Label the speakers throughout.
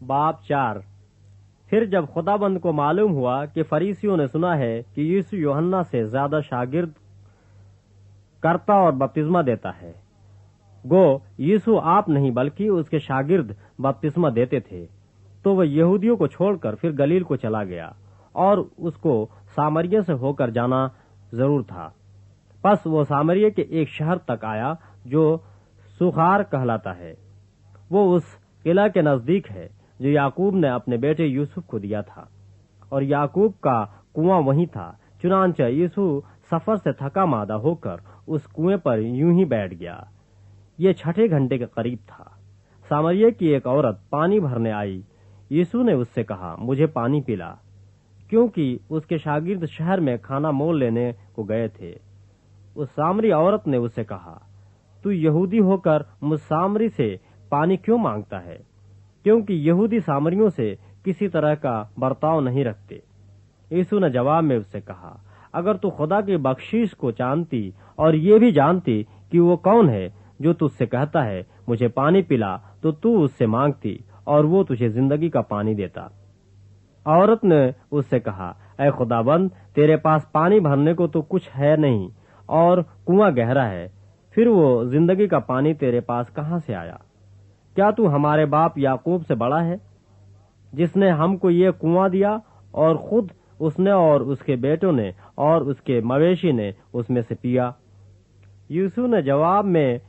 Speaker 1: बाब 4। फिर जब खुदाबंद को मालूम हुआ कि फरीसियों ने सुना है कि यीशु यूहन्ना से ज्यादा शागिर्द करता और बपतिस्मा देता है, गो यीशु आप नहीं बल्कि उसके शागिर्द बपतिस्मा देते थे, तो वह यहूदियों को छोड़कर फिर गलील को चला गया और उसको सामरिया से होकर जाना जरूर था। बस वो सामरिया के एक शहर तक आया जो सुखार कहलाता है। वो उस किला के नजदीक है जो याकूब ने अपने बेटे यूसुफ को दिया था, और याकूब का कुआं वहीं था। चुनांचे यीशु सफर से थका मादा होकर उस कुएं पर यूं ही बैठ गया। ये 6 घंटे के करीब था। सामरिया की एक औरत पानी भरने आई। यीशु ने उससे कहा, मुझे पानी पिला, क्योंकि उसके शागिर्द शहर में खाना मोल लेने को गए थे। उस सामरी औरत ने उससे कहा, तू यहूदी होकर मुझ सामरी से पानी क्यों मांगता है? क्योंकि यहूदी सामरियों से किसी तरह का बर्ताव नहीं रखते। यीशु ने जवाब में उससे कहा, अगर तू खुदा की बख्शीश को जानती और ये भी जानती कि वो कौन है जो तुझसे कहता है मुझे पानी पिला, तो तू उससे मांगती और वो तुझे जिंदगी का पानी देता। औरत ने उससे कहा, ऐ खुदाबंद, तेरे पास पानी भरने को तो कुछ है नहीं और कुआं गहरा है, फिर वो जिंदगी का पानी तेरे पास कहाँ से आया? क्या तू हमारे बाप याकूब से बड़ा है, जिसने हमको ये कुआं दिया और खुद उसने और उसके बेटों ने और उसके मवेशी ने उसमें से पिया? यीशु ने जवाब में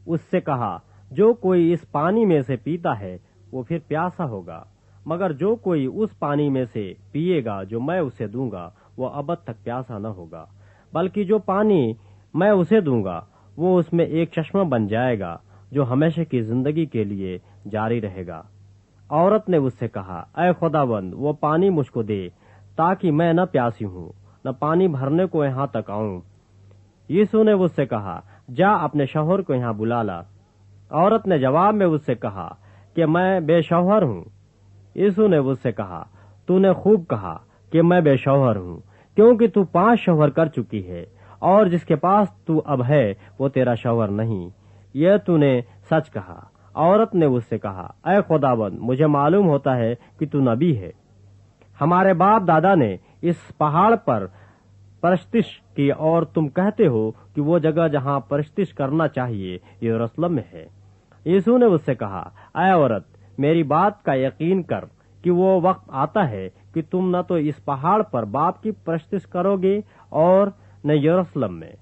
Speaker 1: उससे कहा, जो कोई इस पानी में से पीता है वो फिर प्यासा होगा, मगर जो कोई उस पानी में से पिएगा जो मैं उसे दूंगा वो अबद तक प्यासा न होगा, बल्कि जो पानी मैं उसे दूंगा वो उसमें एक चश्मा बन जाएगा जो हमेशा की जिंदगी के लिए जारी रहेगा। औरत ने उससे कहा, ऐ खुदाबंद, वो पानी मुझको दे, ताकि मैं न प्यासी हूँ न पानी भरने को यहाँ तक आऊं। यीशु ने उससे कहा, जा अपने शौहर को यहाँ बुला ला। औरत ने जवाब में उससे कहा कि मैं बेशौहर हूँ। यीशु ने उससे कहा, तूने खूब कहा कि मैं बेशौहर हूँ, क्योंकि तू 5 शौहर कर चुकी है और जिसके पास तू अब है वो तेरा शौहर नहीं। यह तूने सच कहा। औरत ने उससे कहा, ऐ खुदाबंद, मुझे मालूम होता है कि तू नबी है। हमारे बाप दादा ने इस पहाड़ पर परस्तिश की और तुम कहते हो कि वो जगह जहाँ परस्तिश करना चाहिए यरूशलेम में है। यीशु ने उससे कहा, ऐ औरत, मेरी बात का यकीन कर कि वो वक्त आता है कि तुम न तो इस पहाड़ पर बाप की परस्तिश करोगे और न यरूशलेम में।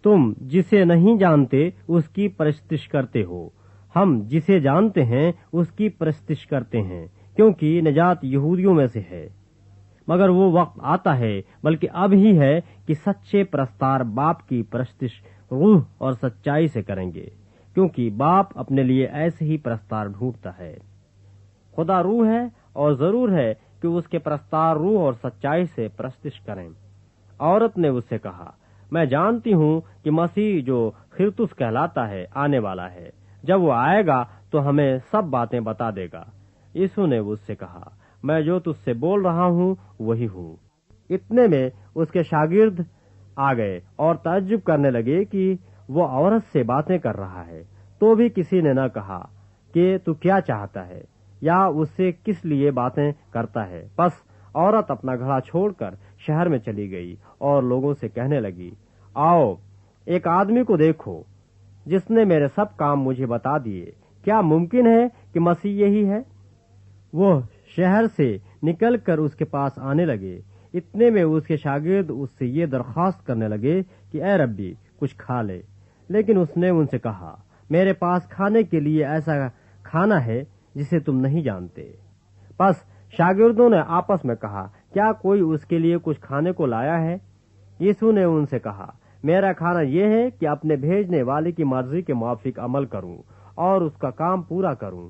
Speaker 1: तुम जिसे नहीं जानते उसकी परस्तिश करते हो, हम जिसे जानते हैं उसकी परस्तिश करते हैं, क्योंकि निजात यहूदियों में से है। मगर वो वक्त आता है, बल्कि अब ही है, कि सच्चे प्रस्तार बाप की परस्तिश रूह और सच्चाई से करेंगे, क्योंकि बाप अपने लिए ऐसे ही प्रस्तार ढूंढता है। खुदा रूह है और जरूर है कि उसके प्रस्तार रूह और सच्चाई से परस्तिश करें। औरत ने उससे कहा, मैं जानती हूँ कि मसीह जो खिरतुस कहलाता है आने वाला है। जब वो आएगा तो हमें सब बातें बता देगा। यीशु ने उससे कहा, मैं जो तुझसे बोल रहा हूँ वही हूँ। इतने में उसके शागिर्द आ गए और ताज्जुब करने लगे कि वो औरत से बातें कर रहा है। तो भी किसी ने न कहा कि तू क्या चाहता है या उससे किस लिए बातें करता है। बस औरत अपना घड़ा छोड़कर शहर में चली गई और लोगों से कहने लगी, आओ एक आदमी को देखो जिसने मेरे सब काम मुझे बता दिए। क्या मुमकिन है कि मसीह यही है? वो शहर से निकलकर उसके पास आने लगे। इतने में उसके शागिर्द उससे ये दरख्वास्त करने लगे कि ऐ रब्बी, कुछ खा ले। लेकिन उसने उनसे कहा, मेरे पास खाने के लिए ऐसा खाना है जिसे तुम नहीं जानते। बस शागिर्दों ने आपस में कहा, क्या कोई उसके लिए कुछ खाने को लाया है? यीशु ने उनसे कहा, मेरा खाना यह है कि अपने भेजने वाले की मर्जी के मुताबिक अमल करूं और उसका काम पूरा करूं।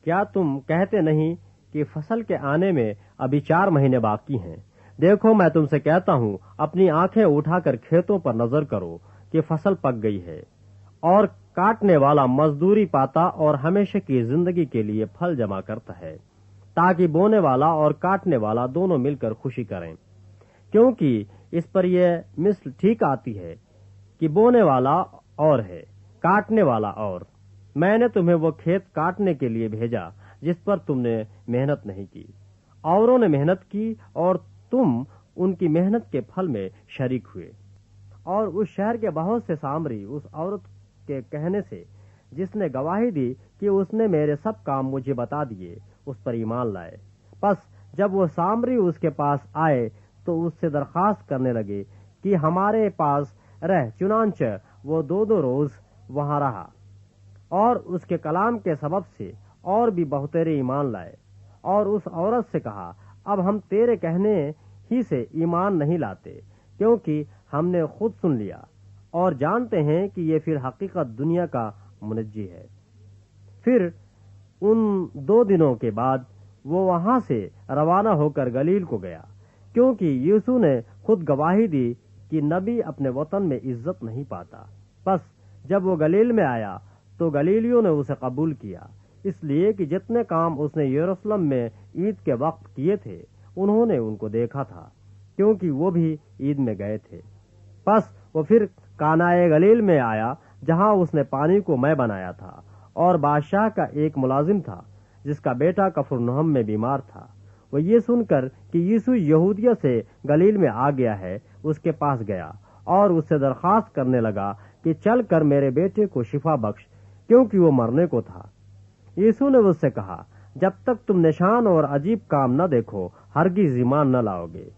Speaker 1: क्या तुम कहते नहीं कि फसल के आने में अभी 4 महीने बाकी हैं? देखो, मैं तुमसे कहता हूँ, अपनी आंखें उठाकर खेतों पर नजर करो कि फसल पक गई है और काटने वाला मजदूरी पाता और हमेशा की जिंदगी के लिए फल जमा करता है, ताकि बोने वाला और काटने वाला दोनों मिलकर खुशी करें। क्योंकि इस पर यह मिसल ठीक आती है कि बोने वाला और है, काटने वाला और। मैंने तुम्हें वो खेत काटने के लिए भेजा, جس پر تم نے محنت نہیں کی. اوروں نے محنت کی اور تم ان کی محنت کے پھل میں شریک ہوئے. اور اس شہر کے بہت سے سامری اس عورت کے کہنے سے جس نے گواہی دی کہ اس نے میرے سب کام مجھے بتا دیے، اس پر ایمان لائے. پس جب وہ سامری اس کے پاس آئے تو اس سے درخواست کرنے لگے کہ ہمارے پاس رہ. چنانچہ وہ 2 روز وہاں رہا اور اس کے کلام کے سبب سے اور بھی بہترے ایمان لائے. اور اس عورت سے کہا، اب ہم تیرے کہنے ہی سے ایمان نہیں لاتے، کیونکہ ہم نے خود سن لیا اور جانتے ہیں کہ یہ پھر حقیقت دنیا کا منجی ہے. پھر ان 2 دنوں کے بعد وہ وہاں سے روانہ ہو کر گلیل کو گیا، کیونکہ یسوع نے خود گواہی دی کہ نبی اپنے وطن میں عزت نہیں پاتا. پس جب وہ گلیل میں آیا تو گلیلیوں نے اسے قبول کیا، اس لیے کہ جتنے کام اس نے یروشلم میں عید کے وقت کیے تھے انہوں نے ان کو دیکھا تھا، کیونکہ وہ بھی عید میں گئے تھے. پس وہ پھر کانائے گلیل میں آیا جہاں اس نے پانی کو مے بنایا تھا، اور بادشاہ کا ایک ملازم تھا جس کا بیٹا کفرنہم میں بیمار تھا. وہ یہ سن کر کہ یسوع یہودیہ سے گلیل میں آ گیا ہے اس کے پاس گیا اور اس سے درخواست کرنے لگا کہ چل کر میرے بیٹے کو شفا بخش، کیونکہ وہ مرنے کو تھا. یسوع نے اس سے کہا، جب تک تم نشان اور عجیب کام نہ دیکھو ہرگز ایمان نہ لاؤ گے.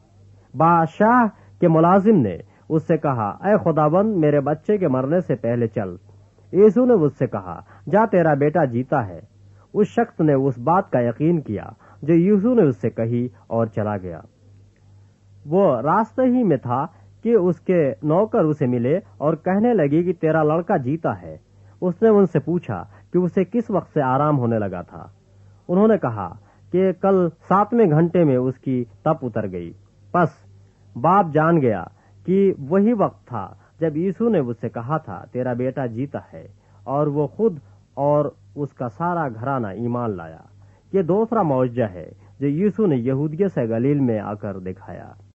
Speaker 1: بادشاہ کے ملازم نے اس سے کہا، اے خداوند، میرے بچے کے مرنے سے پہلے چل. یسوع نے اس سے کہا، جا، تیرا بیٹا جیتا ہے. اس شخص نے اس بات کا یقین کیا جو یسوع نے اس سے کہی اور چلا گیا. وہ راستے ہی میں تھا کہ اس کے نوکر اسے ملے اور کہنے لگے کہ تیرا لڑکا جیتا ہے. اس نے ان سے پوچھا کہ اسے کس وقت سے آرام ہونے لگا تھا. انہوں نے کہا کہ کل 7ویں گھنٹے میں اس کی تپ اتر گئی. پس باپ جان گیا کہ وہی وقت تھا جب یسوع نے اس سے کہا تھا، تیرا بیٹا جیتا ہے، اور وہ خود اور اس کا سارا گھرانہ ایمان لایا. یہ دوسرا معجزہ ہے جو یسوع نے یہودیہ سے گلیل میں آ کر دکھایا.